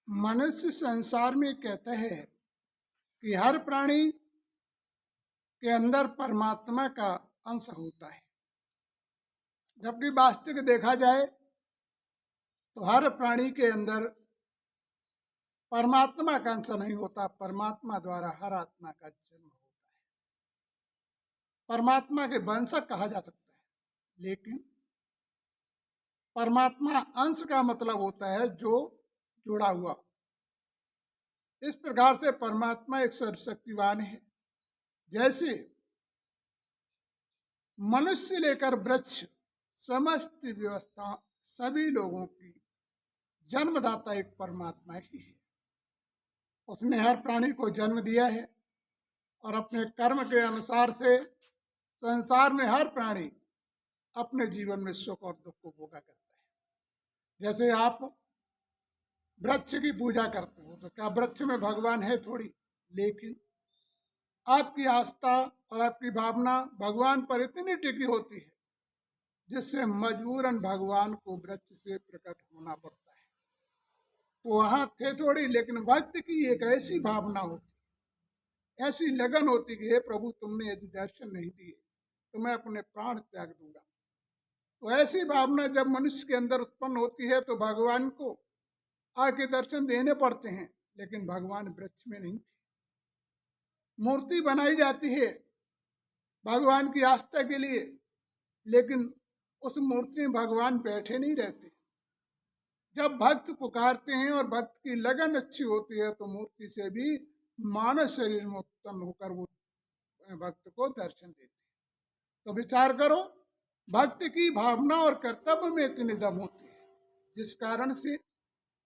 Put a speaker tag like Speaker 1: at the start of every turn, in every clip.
Speaker 1: मनुष्य संसार में कहता है कि हर प्राणी के अंदर परमात्मा का अंश होता है, जबकि वास्तविक देखा जाए तो हर प्राणी के अंदर परमात्मा का अंश नहीं होता। परमात्मा द्वारा हर आत्मा का जन्म होता है, परमात्मा के वंशक कहा जा सकता है। लेकिन परमात्मा अंश का मतलब होता है जो जुड़ा हुआ। इस प्रकार से परमात्मा एक सर्वशक्तिवान है। जैसे मनुष्य लेकर वृक्ष समस्त व्यवस्था सभी लोगों की जन्मदाता एक परमात्मा ही है। उसने हर प्राणी को जन्म दिया है और अपने कर्म के अनुसार से संसार में हर प्राणी अपने जीवन में सुख और दुख को भोगा करता है। जैसे आप वृक्ष की पूजा करते हो तो क्या वृक्ष में भगवान है? थोड़ी। लेकिन आपकी आस्था और आपकी भावना भगवान पर इतनी टिकी होती है जिससे मजबूरन भगवान को वृक्ष से प्रकट होना पड़ता है। तो वहां थे थोड़ी, लेकिन भक्त की एक ऐसी भावना होती, ऐसी लगन होती कि हे प्रभु, तुमने यदि दर्शन नहीं दिए तो मैं अपने प्राण त्याग दूंगा। तो ऐसी भावना जब मनुष्य के अंदर उत्पन्न होती है तो भगवान को आके दर्शन देने पड़ते हैं। लेकिन भगवान वृक्ष में नहीं थे। मूर्ति बनाई जाती है भगवान की आस्था के लिए, लेकिन उस मूर्ति में भगवान बैठे नहीं रहते। जब भक्त पुकारते हैं और भक्त की लगन अच्छी होती है तो मूर्ति से भी मानव शरीर में उत्पन्न होकर वो भक्त को दर्शन देते हैं। तो विचार करो, भक्त की भावना और कर्तव्य में इतनी दम होती है जिस कारण से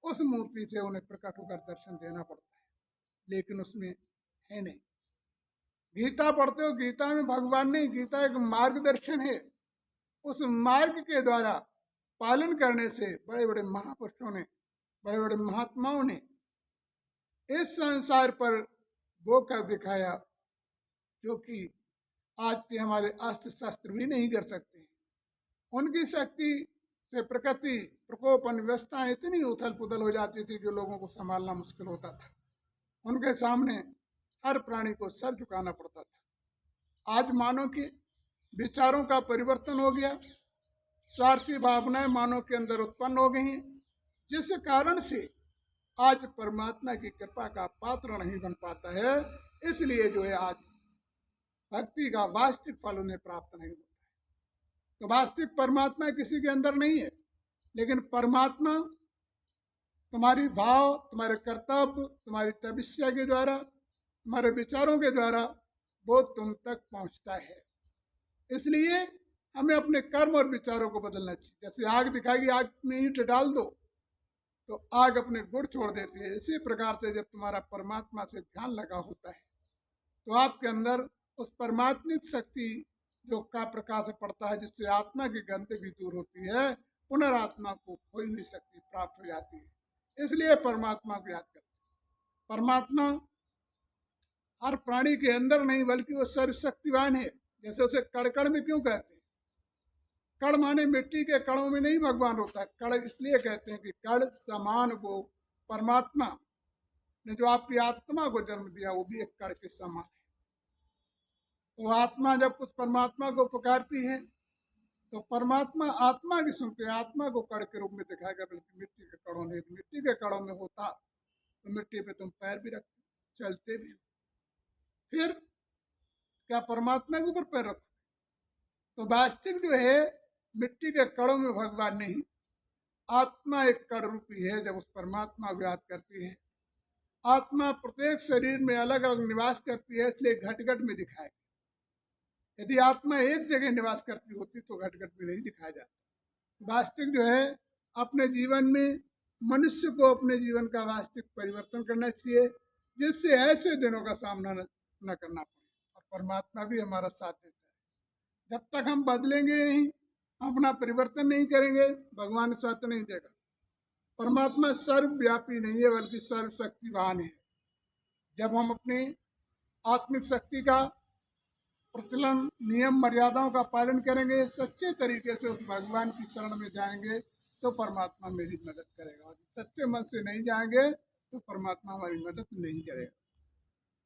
Speaker 1: उस मूर्ति से उन्हें प्रकट होकर दर्शन देना पड़ता है, लेकिन उसमें है नहीं। गीता पढ़ते हो, गीता में भगवान नहीं, गीता एक मार्गदर्शन है। उस मार्ग के द्वारा पालन करने से बड़े बड़े महापुरुषों ने, बड़े बड़े महात्माओं ने इस संसार पर वो कर दिखाया जो कि आज के हमारे अस्त्र शस्त्र भी नहीं कर सकते। उनकी शक्ति से प्रकृति प्रकोपन व्यवस्था इतनी उथल पुथल हो जाती थी जो लोगों को संभालना मुश्किल होता था। उनके सामने हर प्राणी को सर झुकाना पड़ता था। आज मानव के विचारों का परिवर्तन हो गया, स्वार्थी भावनाएं मानव के अंदर उत्पन्न हो गई हैं, जिस कारण से आज परमात्मा की कृपा का पात्र नहीं बन पाता है। इसलिए जो है आज भक्ति का वास्तविक फल उन्हें प्राप्त नहीं होता है। तो वास्तविक परमात्मा किसी के अंदर नहीं है, लेकिन परमात्मा तुम्हारी भाव, तुम्हारे कर्तव्य, तुम्हारी तपस्या के द्वारा, तुम्हारे विचारों के द्वारा वो तुम तक पहुंचता है। इसलिए हमें अपने कर्म और विचारों को बदलना चाहिए। जैसे आग दिखाएगी, आग में ईंट डाल दो तो आग अपने गुण छोड़ देती है। इसी प्रकार से जब तुम्हारा परमात्मा से ध्यान लगा होता है तो आपके अंदर उस परमात्मिक शक्ति जो का प्रकाश पड़ता है, जिससे आत्मा की गंदगी दूर होती है, पुनरात्मा को खोई हुई शक्ति प्राप्त हो जाती है। इसलिए परमात्मा को याद करते हैं। परमात्मा हर प्राणी के अंदर नहीं बल्कि वो सर्वशक्तिवान है। जैसे उसे कण कण में क्यों कहते हैं? कण माने मिट्टी के कणों में नहीं भगवान होता है। कण इसलिए कहते हैं कि कण समान वो परमात्मा ने जो आपकी आत्मा को जन्म दिया वो भी एक कण के समान है। तो आत्मा जब उस परमात्मा को पुकारती है तो परमात्मा आत्मा की सुनते हैं, आत्मा को कण के रूप में दिखाएगा, बल्कि मिट्टी के कणों नहीं। मिट्टी के कणों में होता तो मिट्टी पे तुम पैर भी रखते, चलते भी। फिर क्या परमात्मा के ऊपर पैर रखो? तो वास्तविक जो है मिट्टी के कणों में भगवान नहीं, आत्मा एक कण रूपी है। जब उस परमात्मा को याद करती है, आत्मा प्रत्येक शरीर में अलग अलग निवास करती है, इसलिए घट घट में दिखाए। यदि आत्मा एक जगह निवास करती होती तो घट घट में नहीं दिखाया जाता। वास्तविक जो है अपने जीवन में मनुष्य को अपने जीवन का वास्तविक परिवर्तन करना चाहिए, जिससे ऐसे दिनों का सामना न करना पड़े। और परमात्मा भी हमारा साथ देता है। जब तक हम बदलेंगे नहीं, अपना परिवर्तन नहीं करेंगे, भगवान साथ नहीं देगा। परमात्मा सर्वव्यापी नहीं है बल्कि सर्वशक्तिवान है। जब हम अपनी आत्मिक शक्ति का प्रचलन, नियम मर्यादाओं का पालन करेंगे, सच्चे तरीके से उस भगवान की शरण में जाएंगे तो परमात्मा मेरी मदद करेगा। और सच्चे मन से नहीं जाएंगे तो परमात्मा हमारी मदद नहीं करेगा।